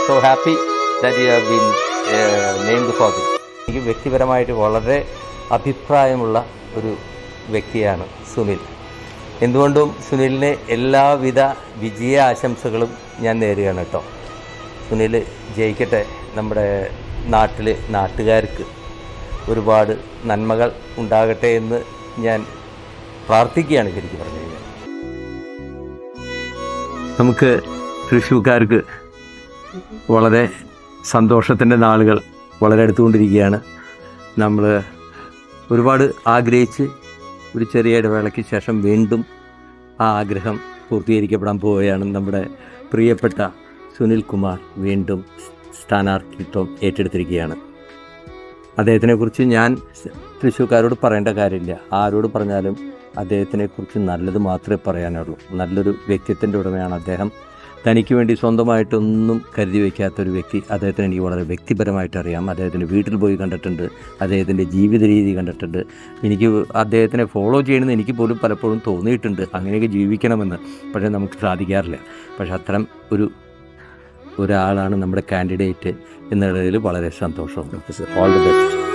so happy that you have been named for this. എനിക്ക് വ്യക്തിപരമായിട്ട് വളരെ അഭിപ്രായമുള്ള ഒരു വ്യക്തിയാണ് സുനിൽ. എന്തുകൊണ്ടും സുനിലിന് എല്ലാവിധ വിജയ ആശംസകളും ഞാൻ നേരുകയാണ് കേട്ടോ. സുനിൽ ജയിക്കട്ടെ. നമ്മുടെ നാട്ടുകാർക്ക് ഒരുപാട് നന്മകൾ ഉണ്ടാകട്ടെ എന്ന് ഞാൻ പ്രാർത്ഥിക്കുകയാണ്. ശരിക്കും പറഞ്ഞു കഴിഞ്ഞാൽ നമുക്ക് തൃശ്ശൂർക്കാർക്ക് വളരെ സന്തോഷത്തിൻ്റെ നാളുകൾ വളരെ അടുത്തുകൊണ്ടിരിക്കുകയാണ്. നമ്മൾ ഒരുപാട് ആഗ്രഹിച്ച് ഒരു ചെറിയ ഇടവേളയ്ക്ക് ശേഷം വീണ്ടും ആ ആഗ്രഹം പൂർത്തീകരിക്കപ്പെടാൻ പോവുകയാണ്. നമ്മുടെ പ്രിയപ്പെട്ട സുനിൽ കുമാർ വീണ്ടും സ്ഥാനാർത്ഥിത്വം ഏറ്റെടുത്തിരിക്കുകയാണ്. അദ്ദേഹത്തിനെക്കുറിച്ച് ഞാൻ തൃശ്ശൂർക്കാരോട് പറയേണ്ട കാര്യമില്ല. ആരോട് പറഞ്ഞാലും അദ്ദേഹത്തിനെക്കുറിച്ച് നല്ലത് മാത്രമേ പറയാനുള്ളൂ. നല്ലൊരു വ്യക്തിത്വത്തിൻ്റെ ഉടമയാണ് അദ്ദേഹം. തനിക്ക് വേണ്ടി സ്വന്തമായിട്ടൊന്നും കരുതി വയ്ക്കാത്തൊരു വ്യക്തി. അദ്ദേഹത്തിന് എനിക്ക് വളരെ വ്യക്തിപരമായിട്ട് അറിയാം. അദ്ദേഹത്തിൻ്റെ വീട്ടിൽ പോയി കണ്ടിട്ടുണ്ട്, അദ്ദേഹത്തിൻ്റെ ജീവിത രീതി കണ്ടിട്ടുണ്ട്. എനിക്ക് അദ്ദേഹത്തിനെ ഫോളോ ചെയ്യണമെന്ന് എനിക്ക് പോലും പലപ്പോഴും തോന്നിയിട്ടുണ്ട്, അങ്ങനെയൊക്കെ ജീവിക്കണമെന്ന്. പക്ഷേ നമുക്ക് സാധിക്കാറില്ല. പക്ഷേ അത്തരം ഒരാളാണ് നമ്മുടെ കാൻഡിഡേറ്റ് എന്നുള്ളതിൽ വളരെ സന്തോഷമുണ്ട്. All the best.